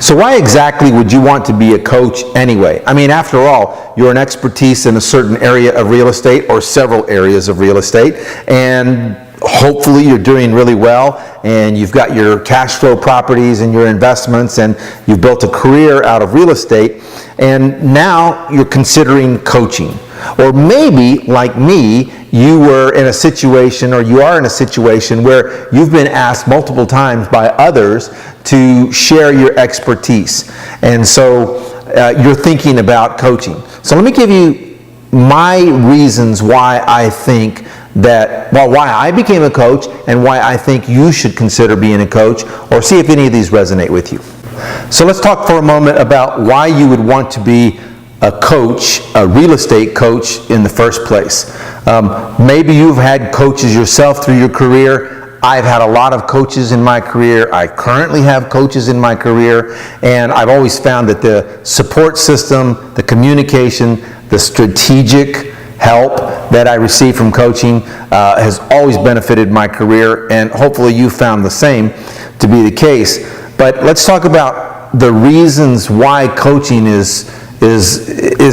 So why exactly would you want to be a coach anyway? I mean, after all, you're an expertise in a certain area of real estate or several areas of real estate, and hopefully you're doing really well, and you've got your cash flow properties and your investments, and you've built a career out of real estate, and now you're considering coaching. Or maybe, like me, you were in a situation, or you are in a situation where you've been asked multiple times by others to share your expertise. And so you're thinking about coaching. So let me give you my reasons why I think that, well, why I became a coach and why I think you should consider being a coach, or see if any of these resonate with you. So let's talk for a moment about why you would want to be a coach, a real estate coach in the first place. Maybe you've had coaches yourself through your career. I've had a lot of coaches in my career. I currently have coaches in my career, and I've always found that the support system, the communication, the strategic help that I receive from coaching has always benefited my career, and hopefully you found the same to be the case. But let's talk about the reasons why coaching is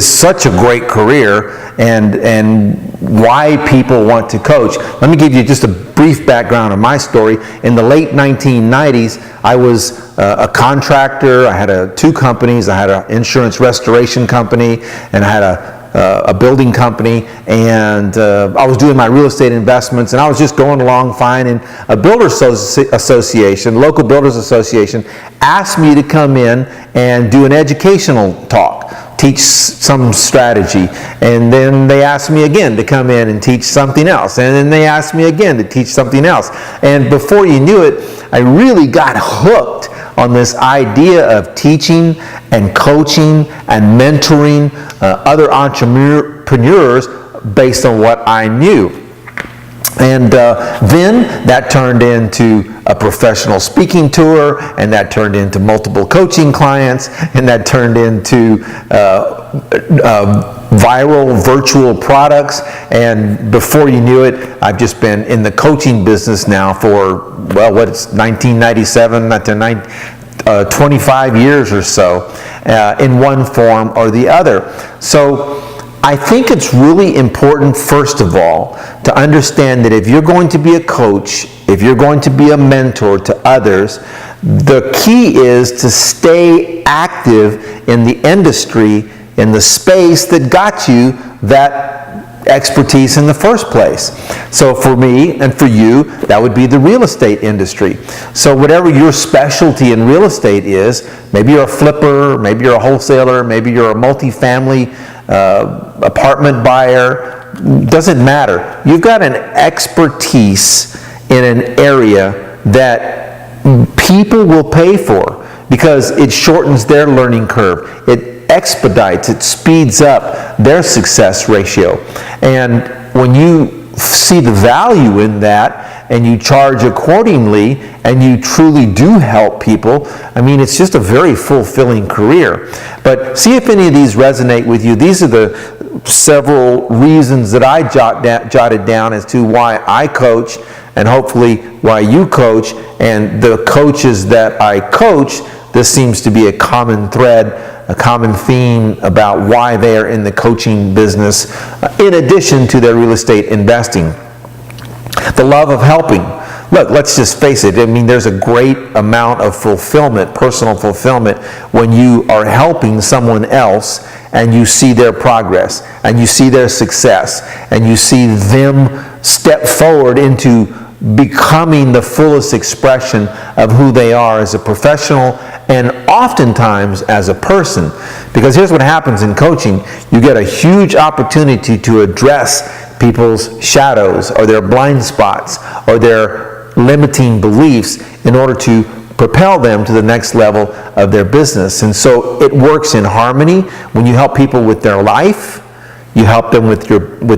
such a great career, and why people want to coach. Let me give you just a brief background of my story. In the late 1990s, I was a contractor. I had two companies. I had an insurance restoration company, and I had a building company, and I was doing my real estate investments, and I was just going along fine, and a builders association, local builders association, asked me to come in and do an educational talk, teach some strategy, and then they asked me again to come in and teach something else, and then they asked me again to teach something else, and before you knew it, I really got hooked on this idea of teaching and coaching and mentoring other entrepreneurs based on what I knew. And then that turned into a professional speaking tour, and that turned into multiple coaching clients, and that turned into viral virtual products, and before you knew it, I've just been in the coaching business now for, well, it's 1997, 25 years or so, in one form or the other. So I think it's really important, first of all, to understand that if you're going to be a coach, if you're going to be a mentor to others, the key is to stay active in the industry, in the space that got you that expertise in the first place. So for me and for you, that would be the real estate industry. So whatever your specialty in real estate is, maybe you're a flipper, maybe you're a wholesaler, maybe you're a multifamily apartment buyer, doesn't matter. You've got an expertise in an area that people will pay for because it shortens their learning curve. It expedites, it speeds up their success ratio. And when you see the value in that and you charge accordingly and you truly do help people, I mean, it's just a very fulfilling career. But see if any of these resonate with you. These are the several reasons that I jotted down as to why I coach, and hopefully why you coach. And the coaches that I coach, this seems to be a common thread, a common theme about why they are in the coaching business, in addition to their real estate investing. The love of helping. Look, let's just face it. I mean, there's a great amount of fulfillment, personal fulfillment, when you are helping someone else and you see their progress and you see their success and you see them step forward into becoming the fullest expression of who they are as a professional and oftentimes as a person. Because here's what happens in coaching. You get a huge opportunity to address people's shadows or their blind spots or their limiting beliefs in order to propel them to the next level of their business. And so it works in harmony. When you help people with their life, you help them with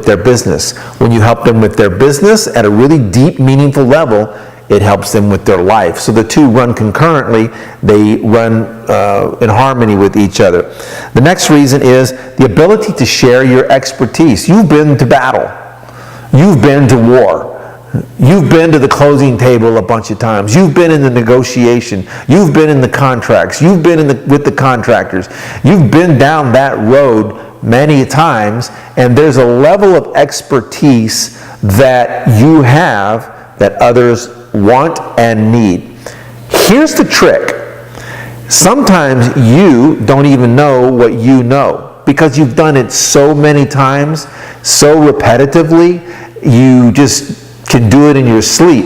their business. When you help them with their business at a really deep, meaningful level, it helps them with their life. So the two run concurrently. They run in harmony with each other. The next reason is the ability to share your expertise. You've been to battle. You've been to war. You've been to the closing table a bunch of times. You've been in the negotiation. You've been in the contracts. You've been with the contractors. You've been down that road many times, and there's a level of expertise that you have that others want and need. Here's the trick. Sometimes you don't even know what you know because you've done it so many times, so repetitively, you just can do it in your sleep.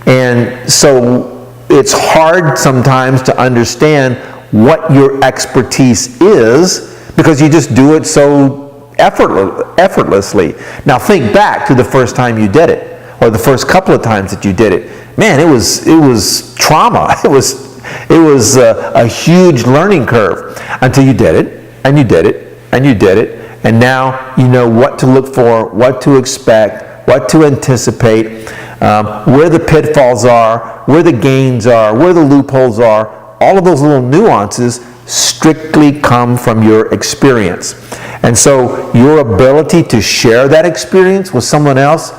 And so it's hard sometimes to understand what your expertise is because you just do it so effortlessly. Now think back to the first time you did it, or the first couple of times that you did it. Man, it was trauma. It was a huge learning curve until you did it, and you did it, and you did it, and now you know what to look for, what to expect, what to anticipate, where the pitfalls are, where the gains are, where the loopholes are. All of those little nuances strictly come from your experience. And so your ability to share that experience with someone else,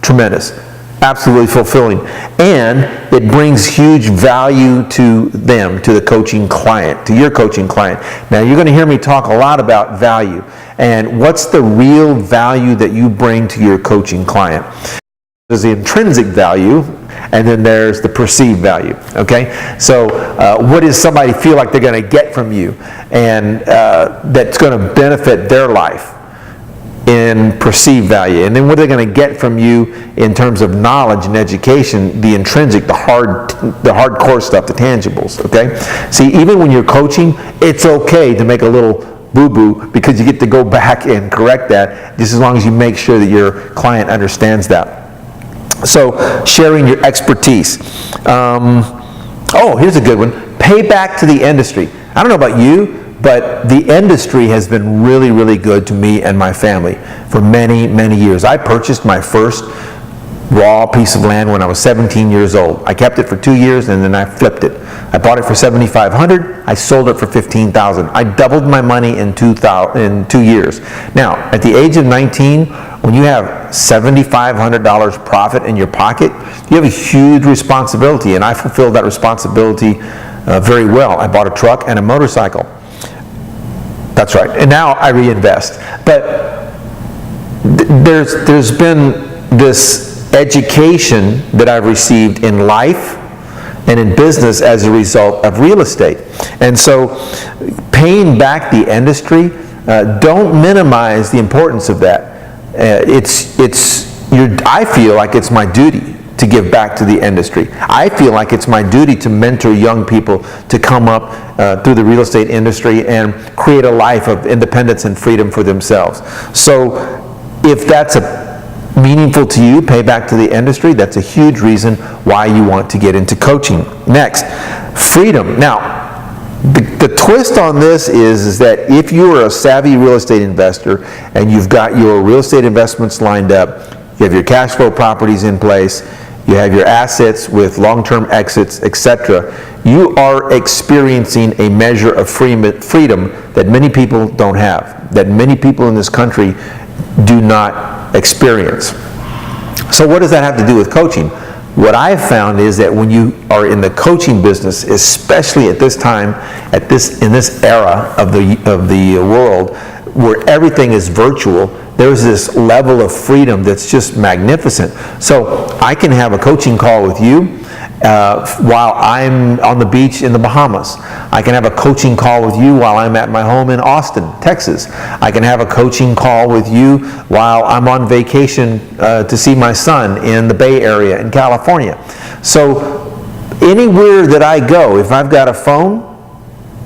tremendous, absolutely fulfilling. And it brings huge value to them, to the coaching client, to your coaching client. Now you're going to hear me talk a lot about value and what's the real value that you bring to your coaching client. There's the intrinsic value, and then there's the perceived value, okay? So what does somebody feel like they're going to get from you and that's going to benefit their life in perceived value? And then what are they going to get from you in terms of knowledge and education, the intrinsic, the hardcore stuff, the tangibles, okay? See, even when you're coaching, it's okay to make a little boo-boo because you get to go back and correct that just as long as you make sure that your client understands that. So, sharing your expertise. Here's a good one. Pay back to the industry. I don't know about you, but the industry has been really, really good to me and my family for many, many years. I purchased my first raw piece of land when I was 17 years old. I kept it for 2 years and then I flipped it. I bought it for $7,500. I sold it for $15,000. I doubled my money in 2 years. Now, at the age of 19, when you have $7,500 profit in your pocket, you have a huge responsibility, and I fulfilled that responsibility very well. I bought a truck and a motorcycle. That's right. And now I reinvest. But there's been this education that I've received in life and in business as a result of real estate. And so paying back the industry, don't minimize the importance of that. I feel like it's my duty to give back to the industry. I feel like it's my duty to mentor young people to come up through the real estate industry and create a life of independence and freedom for themselves. So if that's meaningful to you, pay back to the industry, that's a huge reason why you want to get into coaching. Next, freedom. Now, the twist on this is that if you are a savvy real estate investor and you've got your real estate investments lined up, you have your cash flow properties in place, you have your assets with long-term exits, etc., you are experiencing a measure of freedom that many people don't have, that many people in this country do not experience. So what does that have to do with coaching? What I've found is that when you are in the coaching business, especially at this time, in this era of the world where everything is virtual, there's this level of freedom that's just magnificent. So I can have a coaching call with you while I'm on the beach in the Bahamas. I can have a coaching call with you while I'm at my home in Austin, Texas. I can have a coaching call with you while I'm on vacation to see my son in the Bay Area in California. So anywhere that I go, if I've got a phone,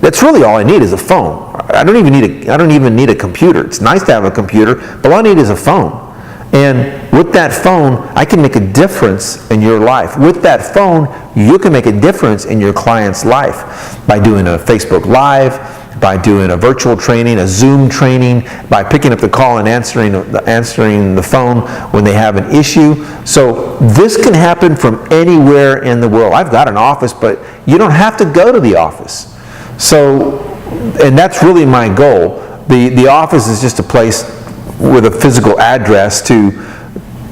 that's really all I need is a phone. I don't even need a computer. It's nice to have a computer, but all I need is a phone. And with that phone, I can make a difference in your life. With that phone, you can make a difference in your client's life by doing a Facebook Live, by doing a virtual training, a Zoom training, by picking up the call and answering the phone when they have an issue. So this can happen from anywhere in the world. I've got an office, but you don't have to go to the office. So, and that's really my goal. The office is just a place with a physical address to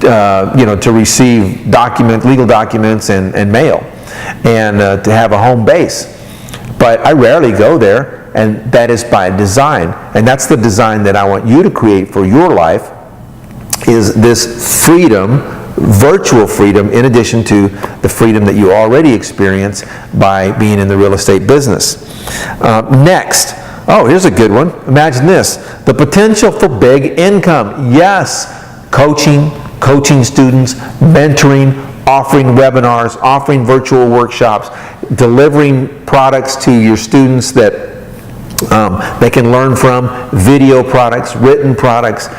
to receive legal documents and mail, and to have a home base. But I rarely go there, and that is by design. And that's the design that I want you to create for your life, is this freedom, virtual freedom, in addition to the freedom that you already experience by being in the real estate business. Next, here's a good one. Imagine this: the potential for big income. Yes, coaching students, mentoring, offering webinars, offering virtual workshops, delivering products to your students that they can learn from, video products, written products,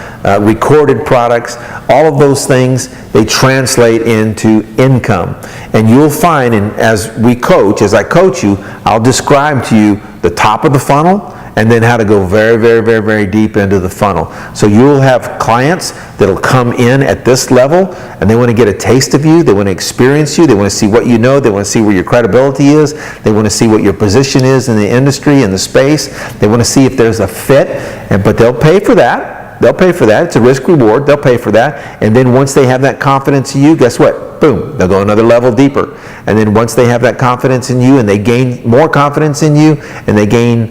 recorded products. All of those things, they translate into income. And you'll find, as I coach you, I'll describe to you the top of the funnel, and then how to go very, very, very, very deep into the funnel. So you'll have clients that'll come in at this level, and they want to get a taste of you, they want to experience you, they want to see what you know, they want to see where your credibility is, they want to see what your position is in the industry, in the space, they want to see if there's a fit, but they'll pay for that. They'll pay for that. It's a risk reward. They'll pay for that. And then once they have that confidence in you, guess what? Boom, they'll go another level deeper. And then once they have that confidence in you, and they gain more confidence in you, and they gain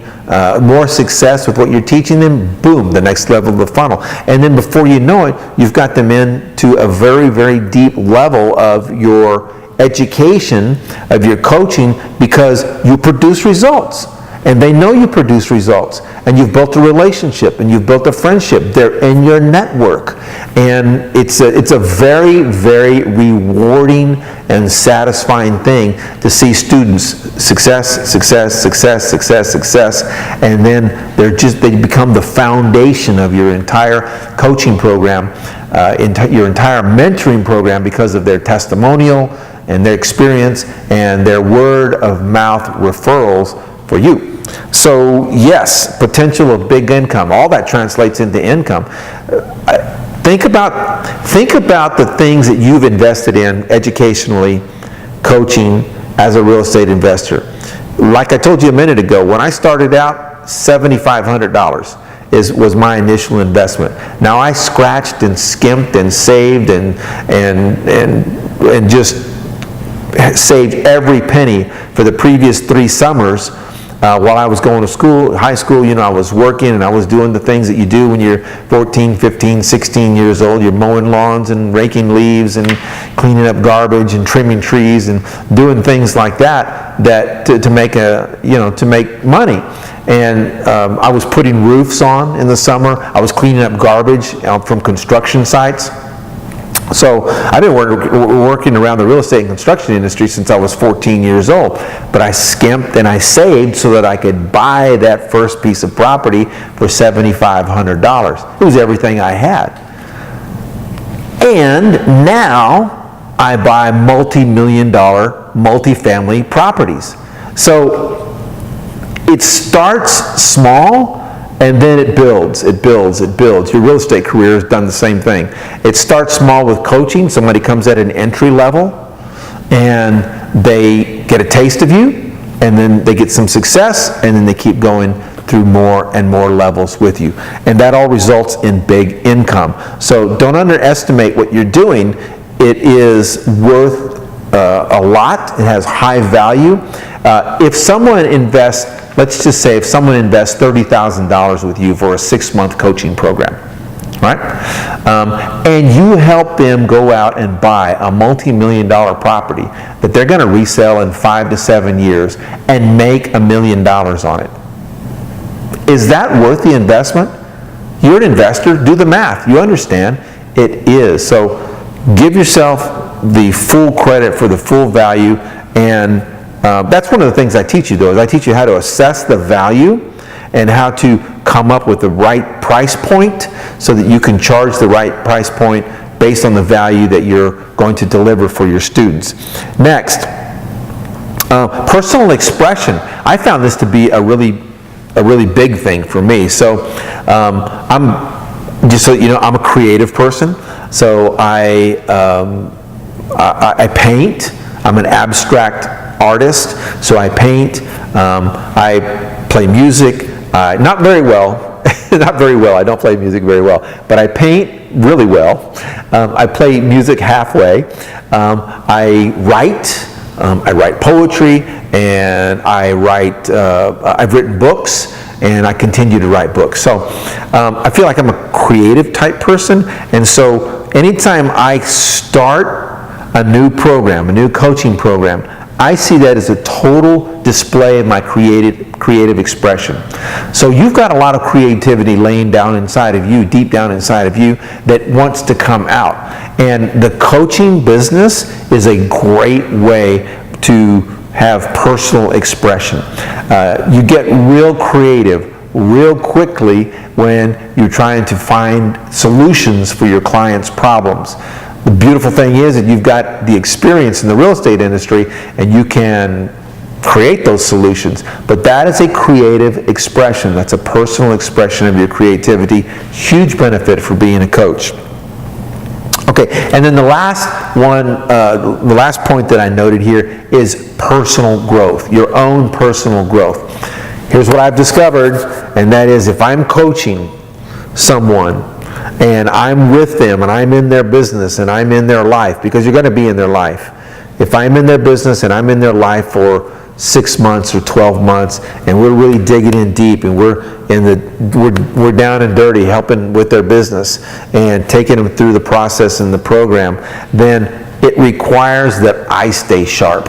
more success with what you're teaching them, boom, the next level of the funnel. And then before you know it, you've got them into a very, very deep level of your education, of your coaching, because you produce results. And they know you produce results, and you've built a relationship, and you've built a friendship. They're in your network, and it's a very, very rewarding and satisfying thing to see students success, and then they become the foundation of your entire coaching program, your entire mentoring program, because of their testimonial and their experience and their word of mouth referrals for you. So yes, potential of big income, all that translates into income. Think about the things that you've invested in educationally, coaching, as a real estate investor. Like I told you a minute ago, when I started out, $7,500 was my initial investment. Now I scratched and skimped and saved and just saved every penny for the previous 3 summers. While I was going to school, high school, I was working and I was doing the things that you do when you're 14, 15, 16 years old. You're mowing lawns and raking leaves and cleaning up garbage and trimming trees and doing things like that to make money. And I was putting roofs on in the summer. I was cleaning up garbage from construction sites. So I've been working around the real estate and construction industry since I was 14 years old. But I skimped and I saved so that I could buy that first piece of property for $7,500. It was everything I had. And now I buy multi-million-dollar multifamily properties. So it starts small, and then it builds. Your real estate career has done the same thing. It starts small with coaching. Somebody comes at an entry level, and they get a taste of you, and then they get some success, and then they keep going through more and more levels with you. And that all results in big income. So don't underestimate what you're doing. It is worth a lot. It has high value. If someone invests, let's just say if someone invests $30,000 with you for a 6-month coaching program, right? And you help them go out and buy a multi-million-dollar property that they're going to resell in 5 to 7 years and make $1 million on it. Is that worth the investment? You're an investor. Do the math. You understand. It is. So give yourself the full credit for the full value, and that's one of the things I teach you, though, is I teach you how to assess the value and how to come up with the right price point so that you can charge the right price point based on the value that you're going to deliver for your students. Next, personal expression. I found this to be a really big thing for me. So I'm just so you know, I'm a creative person. So I paint. I'm an abstract artist, so I paint, I play music, not very well, not very well. I don't play music very well, but I paint really well. I play music halfway. I write poetry, and I've written books, and I continue to write books. So I feel like I'm a creative type person, and so anytime I start a new program, a new coaching program, I see that as a total display of my creative expression. So you've got a lot of creativity laying down inside of you, deep down inside of you, that wants to come out. And the coaching business is a great way to have personal expression. You get real creative real quickly when you're trying to find solutions for your clients' problems. The beautiful thing is that you've got the experience in the real estate industry, and you can create those solutions. But that is a creative expression. That's a personal expression of your creativity. Huge benefit for being a coach. Okay, and then the last point that I noted here is personal growth, your own personal growth. Here's what I've discovered, and that is if I'm coaching someone and I'm with them and I'm in their business and I'm in their life, because you're going to be in their life. If I'm in their business and I'm in their life for 6 months or 12 months, and we're really digging in deep, and we're down and dirty helping with their business and taking them through the process and the program, then it requires that I stay sharp,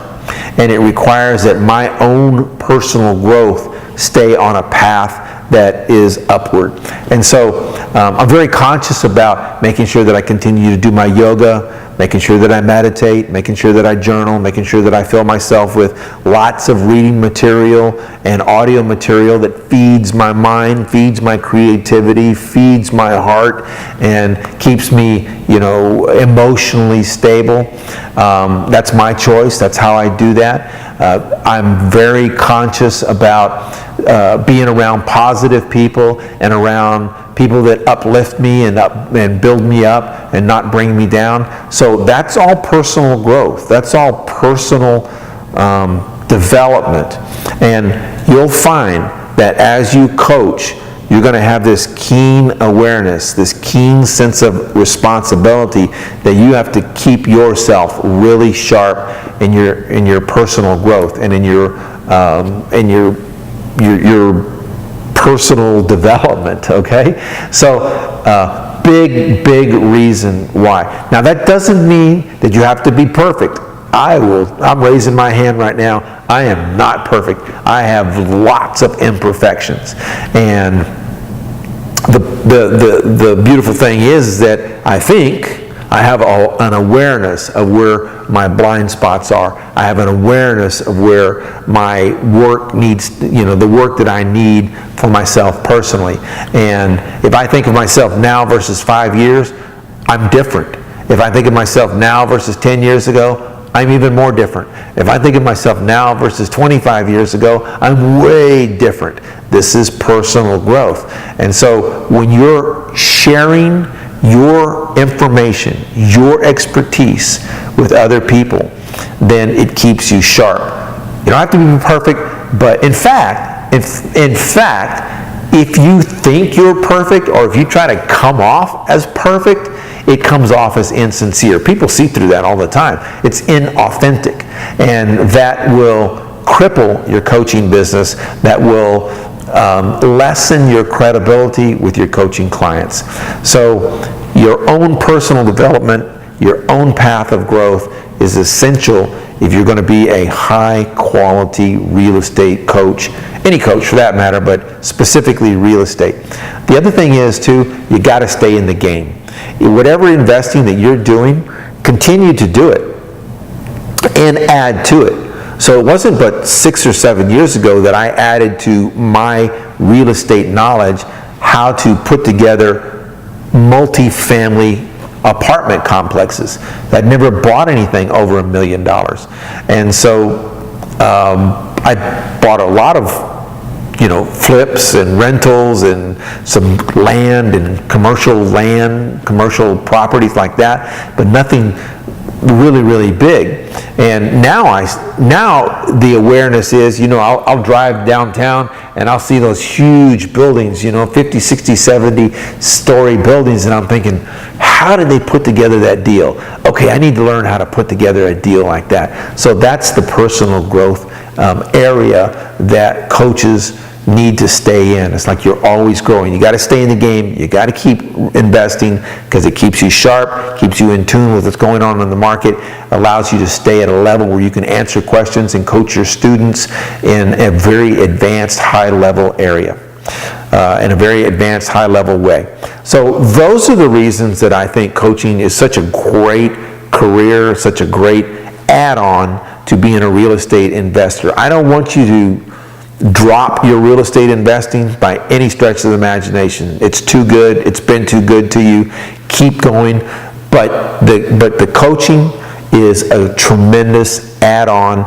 and it requires that my own personal growth stay on a path that is upward. And so I'm very conscious about making sure that I continue to do my yoga, making sure that I meditate, making sure that I journal, making sure that I fill myself with lots of reading material and audio material that feeds my mind, feeds my creativity, feeds my heart, and keeps me, emotionally stable. That's my choice. That's how I do that. I'm very conscious about being around positive people and around people that uplift me and build me up and not bring me down. So that's all personal growth. That's all personal development. And you'll find that as you coach, you're going to have this keen awareness, this keen sense of responsibility that you have to keep yourself really sharp in your personal growth and in your personal development. Okay, so big reason why. Now that doesn't mean that you have to be perfect. I'm raising my hand right now. I am not perfect. I have lots of imperfections, and the beautiful thing is that I think I have an awareness of where my blind spots are. I have an awareness of where my work needs, the work that I need for myself personally. And if I think of myself now versus 5 years, I'm different. If I think of myself now versus 10 years ago, I'm even more different. If I think of myself now versus 25 years ago, I'm way different. This is personal growth. And so when you're sharing your information, your expertise with other people, then it keeps you sharp. You don't have to be perfect, but in fact, if you think you're perfect, or if you try to come off as perfect, it comes off as insincere. People see through that all the time. It's inauthentic, and that will cripple your coaching business. That will lessen your credibility with your coaching clients. So your own personal development, your own path of growth is essential if you're going to be a high quality real estate coach, any coach for that matter, but specifically real estate. The other thing is too, you got to stay in the game. Whatever investing that you're doing, continue to do it and add to it. So it wasn't but 6 or 7 years ago that I added to my real estate knowledge how to put together multi-family apartment complexes. I'd never bought anything over $1 million. And so I bought a lot of flips and rentals and some land and commercial properties like that, but nothing really, really big. And now the awareness is, I'll drive downtown and I'll see those huge buildings, 50, 60, 70 story buildings, and I'm thinking, how did they put together that deal? Okay, I need to learn how to put together a deal like that. So that's the personal growth area that coaches need to stay in. It's like you're always growing. You got to stay in the game. You got to keep investing because it keeps you sharp, keeps you in tune with what's going on in the market, allows you to stay at a level where you can answer questions and coach your students in a very advanced, high-level area, in a very advanced, high-level way. So those are the reasons that I think coaching is such a great career, such a great add-on to being a real estate investor. I don't want you to drop your real estate investing by any stretch of the imagination. It's too good. It's been too good to you. Keep going. But the coaching is a tremendous add-on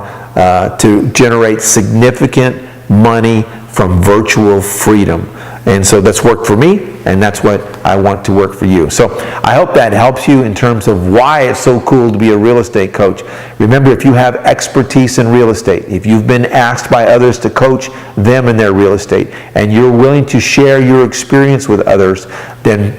to generate significant money from virtual freedom. And so that's worked for me, and that's what I want to work for you. So I hope that helps you in terms of why it's so cool to be a real estate coach. Remember, if you have expertise in real estate, if you've been asked by others to coach them in their real estate, and you're willing to share your experience with others, then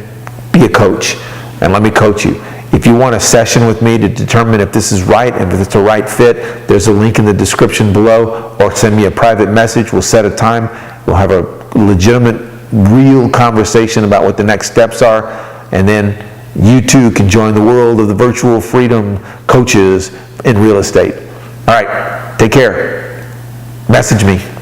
be a coach, and let me coach you. If you want a session with me to determine if this is right and if it's a right fit, there's a link in the description below, or send me a private message. We'll set a time. We'll have a legitimate, real conversation about what the next steps are, and then you too can join the world of the virtual freedom coaches in real estate. All right, take care. Message me.